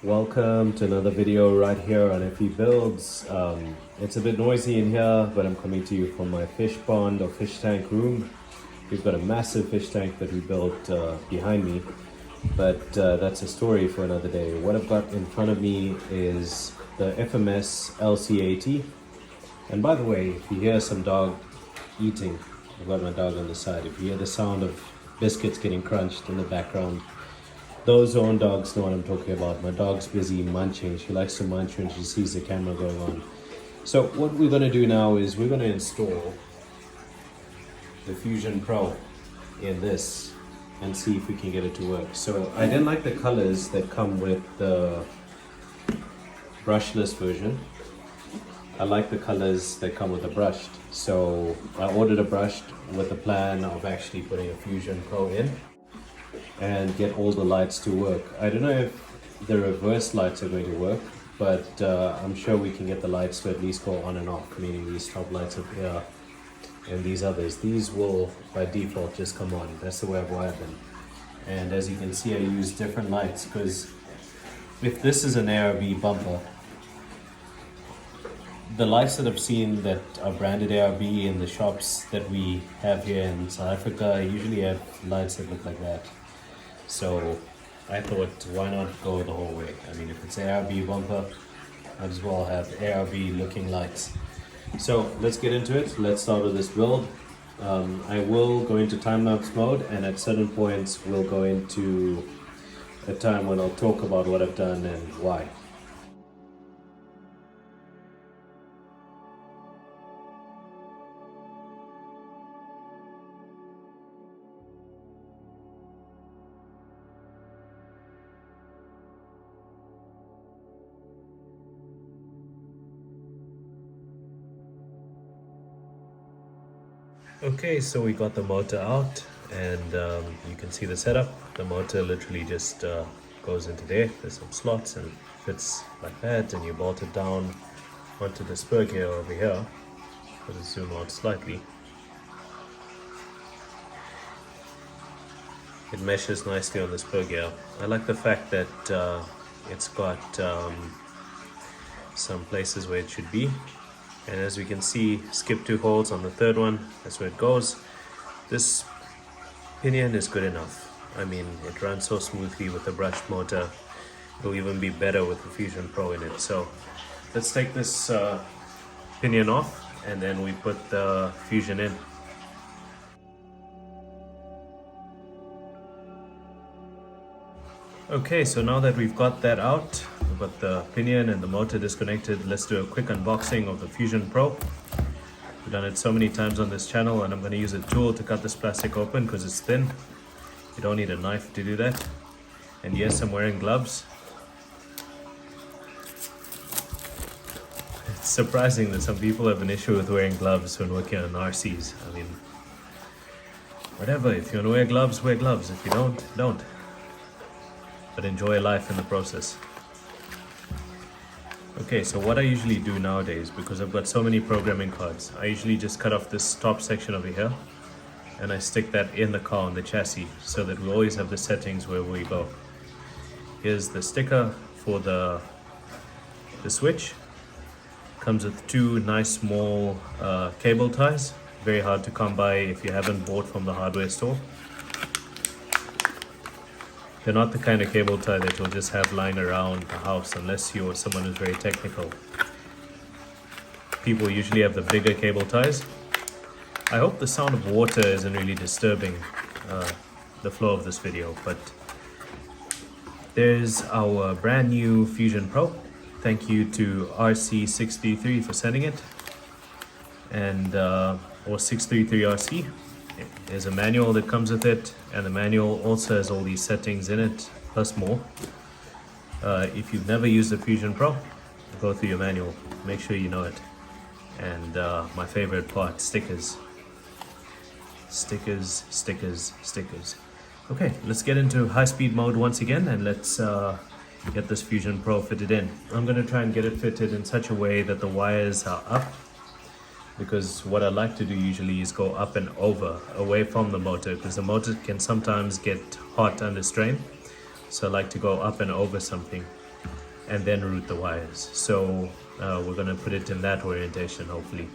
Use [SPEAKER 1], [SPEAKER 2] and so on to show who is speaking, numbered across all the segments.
[SPEAKER 1] Welcome to another video right here on FE Builds. It's a bit noisy in here, but I'm coming to you from my fish pond or fish tank room. We've got a massive fish tank that we built behind me, but that's a story for another day. What I've got in front of me is the FMS LC80. And by the way, if you hear some dog eating, I've got my dog on the side. If you hear the sound of biscuits getting crunched in the background, those who own dogs know what I'm talking about. My dog's busy munching. She likes to munch when she sees the camera going on. So what we're going to do now is we're going to install the Fusion Pro in this and see if we can get it to work. So I didn't like the colors that come with the brushless version. I like the colors that come with the brushed. So I ordered a brushed with the plan of actually putting a Fusion Pro in and get all the lights to work. I don't know if the reverse lights are going to work, but I'm sure we can get the lights to at least go on and off, meaning these top lights up here and these others. These will by default just come on. That's the way I've wired them. And as you can see, I use different lights because if this is an ARB bumper, the lights that I've seen that are branded ARB in the shops that we have here in South Africa usually have lights that look like that. So I thought, why not go the whole way? I mean, if it's ARB bumper, might as well have ARB looking lights. So let's get into it. Let's start with this build. I will go into time-lapse mode, and at certain points we'll go into a time when I'll talk about what I've done and why. Okay, so we got the motor out, and you can see the setup. The motor literally just goes into there. There's some slots and fits like that, and you bolt it down onto the spur gear over here. Let's zoom out slightly. It meshes nicely on the spur gear. I like the fact that it's got some places where it should be. And as we can see, skip 2 holes on the third one. That's where it goes. This pinion is good enough. I mean, it runs so smoothly with the brushed motor. It'll even be better with the Fusion Pro in it. So let's take this pinion off, and then we put the Fusion in. Okay, so now that we've got that out, we've got the pinion and the motor disconnected, let's do a quick unboxing of the Fusion Pro. We've done it so many times on this channel, and I'm going to use a tool to cut this plastic open because it's thin. You don't need a knife to do that. And yes, I'm wearing gloves. It's surprising that some people have an issue with wearing gloves when working on RCs. I mean, whatever, if you want to wear gloves, wear gloves. If you don't, don't. But enjoy life in the process. Okay, so what I usually do nowadays, because I've got so many programming cards, I usually just cut off this top section over here and I stick that in the car on the chassis so that we always have the settings where we go. Here's the sticker for the switch. Comes with 2 nice small cable ties, very hard to come by if you haven't bought from the hardware store. They're not the kind of cable tie that you'll just have lying around the house unless you're someone who's very technical. People usually have the bigger cable ties. I hope the sound of water isn't really disturbing the flow of this video, but there's our brand new Fusion Pro. Thank you to RC633 for sending it, and or 633RC. There's a manual that comes with it, and the manual also has all these settings in it, plus more. If you've never used the Fusion Pro, go through your manual, make sure you know it. And my favorite part, stickers. Stickers, stickers, stickers. Okay, let's get into high-speed mode once again, and let's get this Fusion Pro fitted in. I'm going to try and get it fitted in such a way that the wires are up, because what I like to do usually is go up and over, away from the motor, because the motor can sometimes get hot under strain. So I like to go up and over something. and then route the wires. So we're going to put it in that orientation hopefully.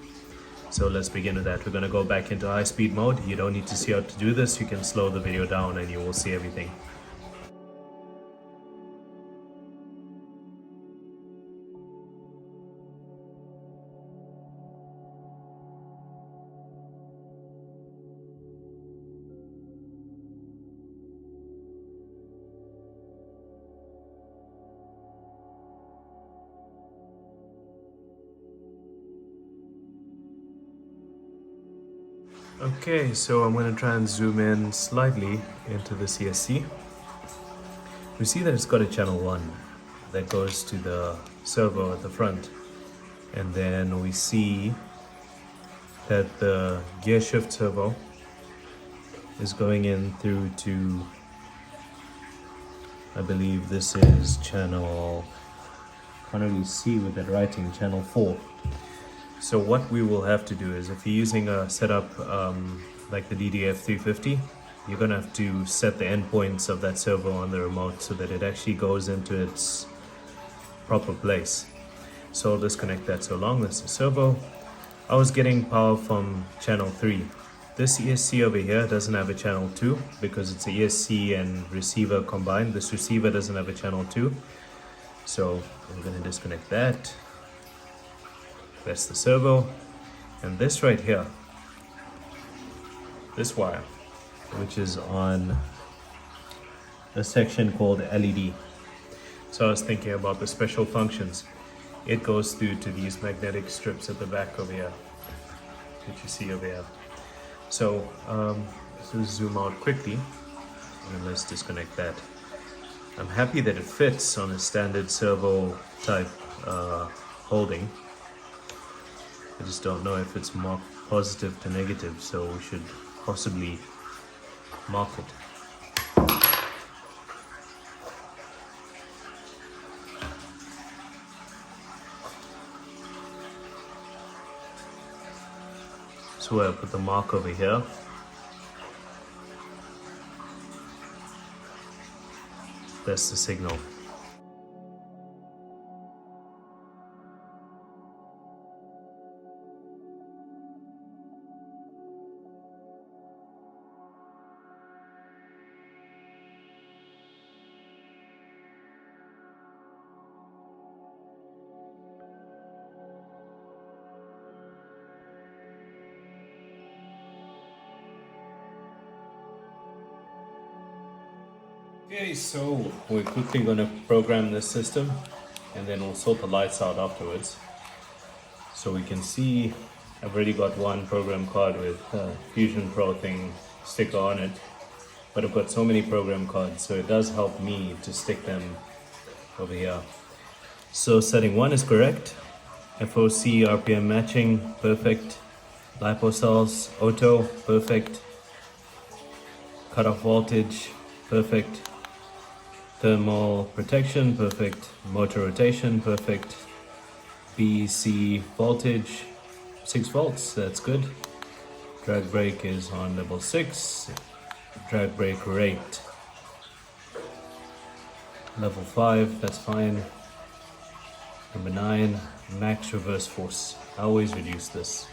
[SPEAKER 1] So let's begin with that. We're going to go back into high speed mode. You don't need to see how to do this. You can slow the video down and you will see everything. Okay, so I'm going to try and zoom in slightly into the CSC. We see that it's got a channel 1 that goes to the servo at the front, and then we see that the gear shift servo is going in through to, I believe this is channel, can't really see with that writing, channel 4. So what we will have to do is, if you're using a setup like the DDF350, you're going to have to set the endpoints of that servo on the remote so that it actually goes into its proper place. So I'll disconnect that so long. That's the servo. I was getting power from channel 3. This ESC over here doesn't have a channel 2 because it's a ESC and receiver combined. This receiver doesn't have a channel 2. So I'm going to disconnect that. That's the servo, and this right here, this wire, which is on a section called LED. So I was thinking about the special functions. It goes through to these magnetic strips at the back over here, that you see over here. So let's zoom out quickly, and let's disconnect that. I'm happy that it fits on a standard servo type holding. I just don't know if it's marked positive to negative, so we should possibly mark it. So I'll put the mark over here. That's the signal. Okay, so we're quickly going to program this system and then we'll sort the lights out afterwards. So we can see I've already got one program card with Fusion Pro thing sticker on it, but I've got so many program cards, so it does help me to stick them over here. So setting 1 is correct, FOC RPM matching, perfect, LiPo cells, auto, perfect, cutoff voltage, perfect, thermal protection, perfect, motor rotation, perfect, BC voltage, 6 volts, that's good. Drag brake is on level 6, drag brake rate, level 5, that's fine. Number 9, max reverse force. I always reduce this.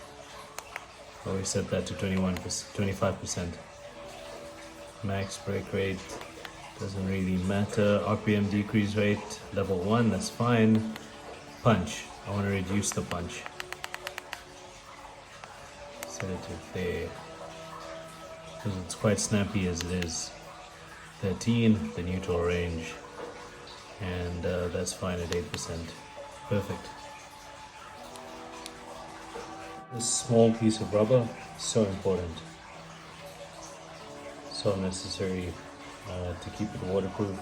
[SPEAKER 1] I always set that to 25%. Max brake rate doesn't really matter. RPM decrease rate, level 1, that's fine. Punch, I want to reduce the punch. Set it to there, because it's quite snappy as it is. 13, the neutral range, and that's fine at 8%. Perfect. This small piece of rubber, so important. So necessary to keep it waterproof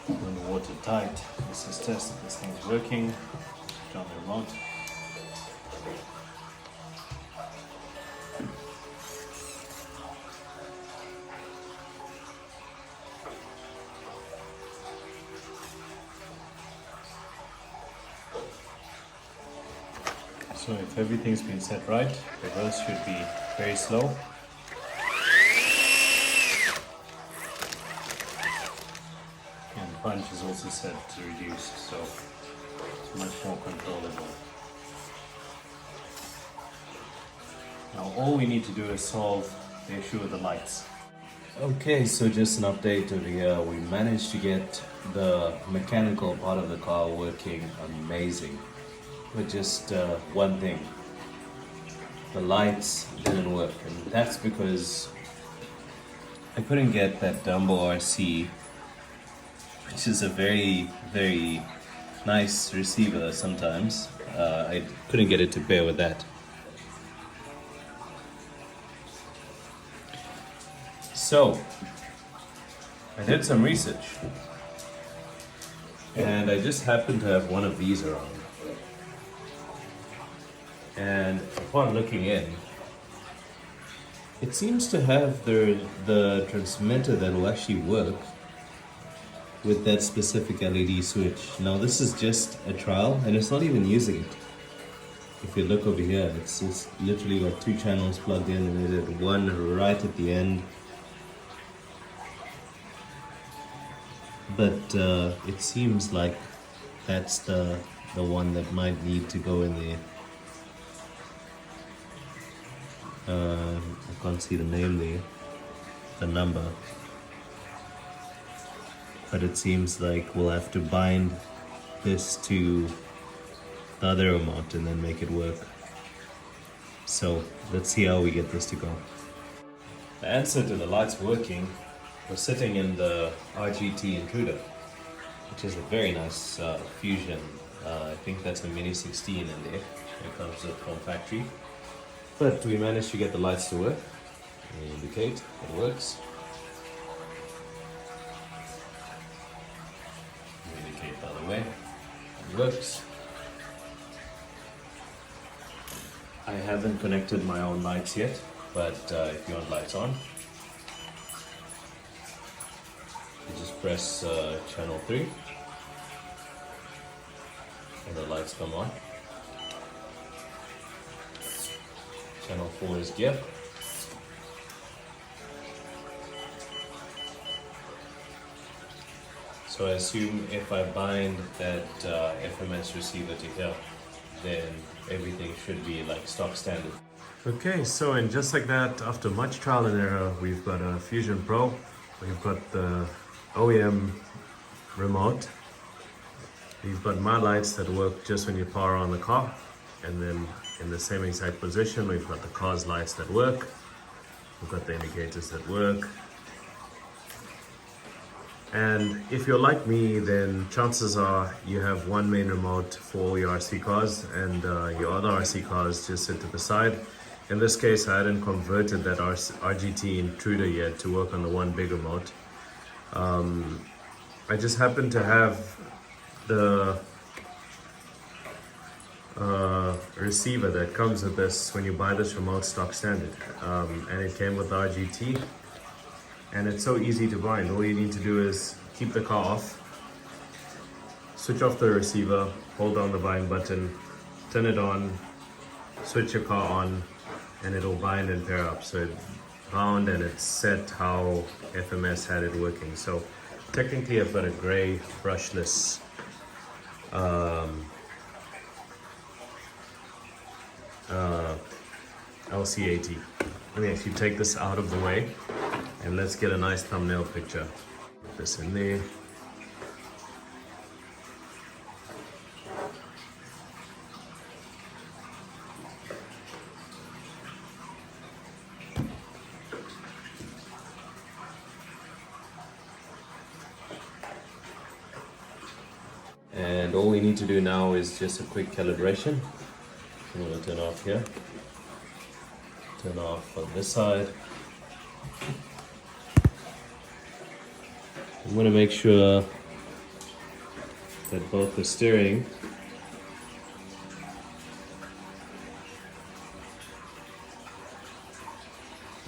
[SPEAKER 1] and watertight. Let's just test if this thing's working. Turn the remote. So if everything's been set right, reverse should be very slow. And punch is also also set to reduced, so it's much more controllable. Now all we need to do is solve the issue with the lights. Okay, so just an update over here. We managed to get the mechanical part of the car working amazing. But just one thing. The lights didn't work, and that's because I couldn't get that Dumbo RC, which is a very, very nice receiver sometimes. I couldn't get it to pair with that. So, I did some research, and I just happened to have one of these around. And upon looking in, it seems to have the transmitter that will actually work with that specific LED switch. Now this is just a trial, and it's not even using it. If you look over here, it's literally got 2 channels plugged in, and it had one right at the end. But it seems like that's the one that might need to go in there. I can't see the name there, the number. But it seems like we'll have to bind this to the other remote and then make it work. So let's see how we get this to go. The answer to the lights working was sitting in the RGT intruder, which is a very nice Fusion. I think that's a Mini 16 in there. It comes with from factory. But we managed to get the lights to work. We indicate it works. We indicate the other way. It works. I haven't connected my own lights yet, but if you want lights on, you just press channel 3 and the lights come on. Channel 4 is gear. So I assume if I bind that FMS receiver to here, then everything should be like stock standard. Okay, so and just like that, after much trial and error, we've got a Fusion Pro. We've got the OEM remote. We've got my lights that work just when you power on the car, and then in the same exact position we've got the car's lights that work. We've got the indicators that work. And if you're like me, then chances are you have one main remote for all your RC cars, and your other RC cars just sit to the side. In this case, I hadn't converted that RGT intruder yet to work on the one big remote. I just happen to have the receiver that comes with this when you buy this remote stock standard, and it came with the RGT, and it's so easy to bind. All you need to do is keep the car off, switch off the receiver, hold down the bind button, turn it on, switch your car on, and it'll bind and pair up. So it's bound and it's set how FMS had it working. So technically I've got a gray brushless LC80. Let me actually take this out of the way and let's get a nice thumbnail picture. Put this in there. And all we need to do now is just a quick calibration. I'm going to turn off here. Turn off on this side. I'm going to make sure that both the steering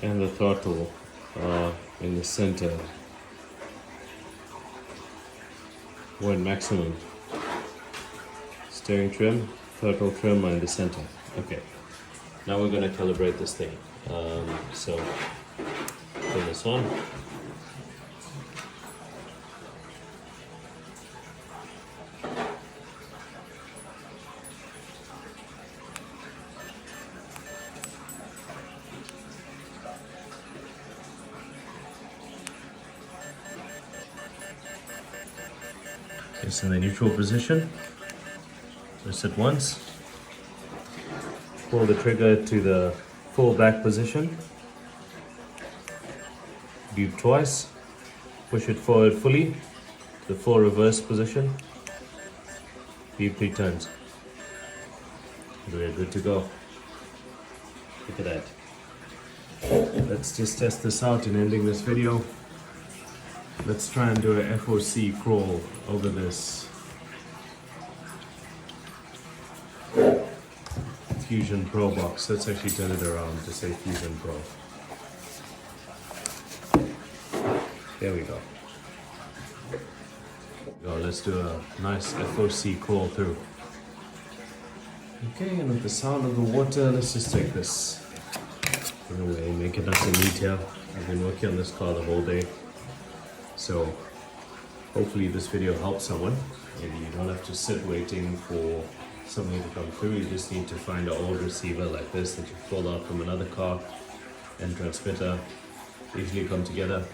[SPEAKER 1] and the throttle are in the center or in maximum. Steering trim, throttle trim are in the center. Okay, now we're going to calibrate this thing. So turn this on. It's in the neutral position. Press it once. Pull the trigger to the full back position. Beep twice. Push it forward fully to the full reverse position. Beep 3 times. We're good to go. Look at that. Let's just test this out in ending this video. Let's try and do a FOC crawl over this Fusion Pro box. Let's actually turn it around to say Fusion Pro. There we go. Let's do a nice FOC crawl through. Okay, and with the sound of the water, let's just take this away, make it nice and neat here. I've been working on this car the whole day, so hopefully this video helps someone. Maybe you don't have to sit waiting for something to come through. You just need to find an old receiver like this that you pulled out from another car and transmitter. Usually come together.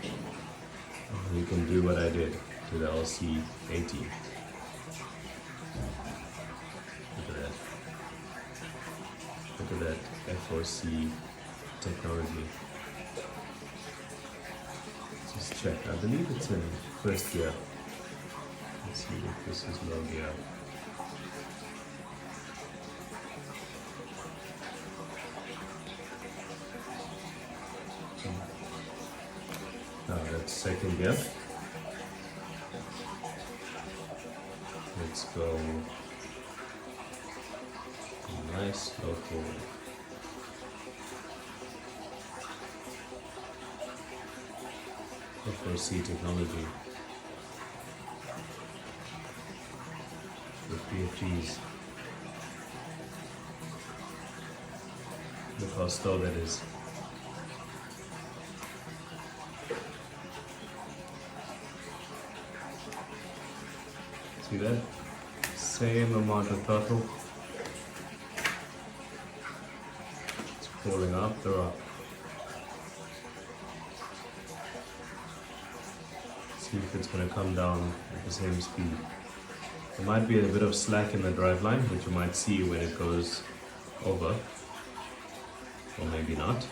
[SPEAKER 1] And you can do what I did to the LC80. Look at that. Look at that FOC technology. Just check. I believe it's in first gear. Let's see if this is low gear. Now that's second gear. Let's go nice slow forward. FOC technology with BFGs. Look how slow that is. See that? Same amount of throttle. It's pulling up the rock. See if it's going to come down at the same speed. There might be a bit of slack in the driveline, which you might see when it goes over, or maybe not.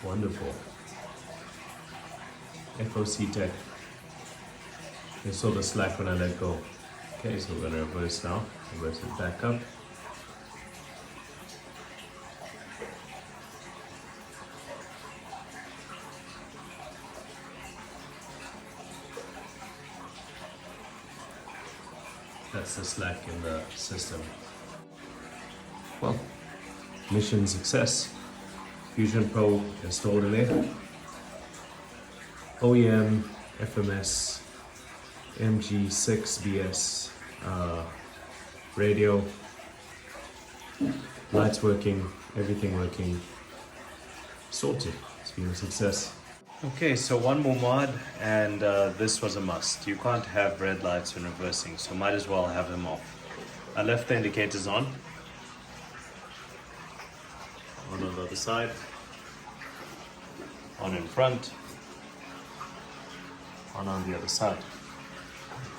[SPEAKER 1] Wonderful. FOC tech. You saw the slack when I let go. Okay, so we're going to reverse now. Reverse it back up. That's the slack in the system. Well, mission success. Fusion Pro installed in there. OEM, FMS, MG6BS radio, lights working, everything working, sorted. It's been a success. Okay, so one more mod, and this was a must. You can't have red lights when reversing, so might as well have them off. I left the indicators on the other side, on in front, on the other side.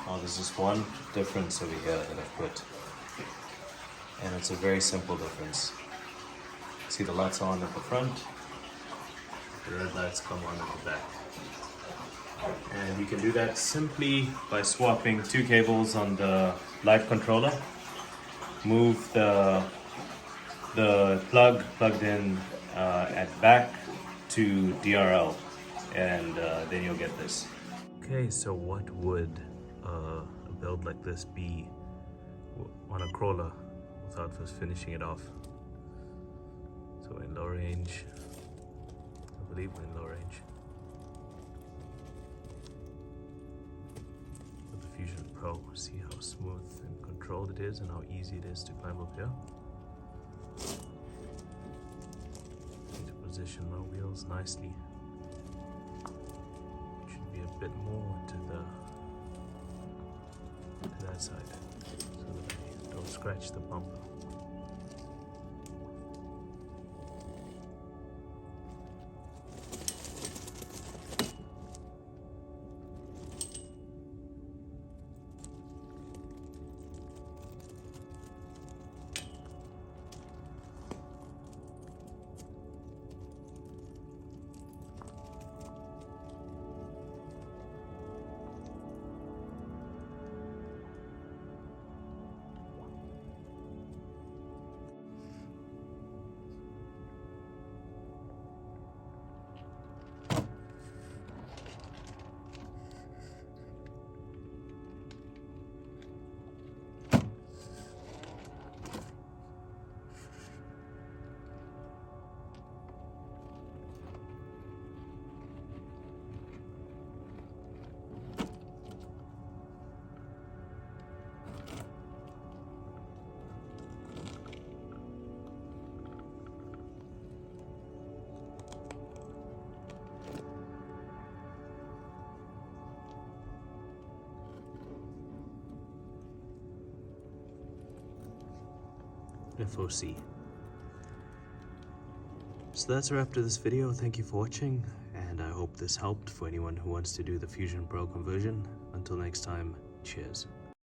[SPEAKER 1] Now there's just one difference over here that I've put, and it's a very simple difference. See, the lights are on at the front, the red lights come on at the back. And you can do that simply by swapping two cables on the light controller. Move the plugged in at back to DRL, and then you'll get this. Okay, so what would a build like this be on a crawler without first finishing it off? So in low range, I believe we're in low range. With the Fusion Pro, see how smooth and controlled it is and how easy it is to climb up here. Need to position my wheels nicely. Should be a bit more to that side so that I don't scratch the bumper. FOC. So that's a wrap to this video. Thank you for watching, and I hope this helped for anyone who wants to do the Fusion Pro conversion. Until next time, cheers.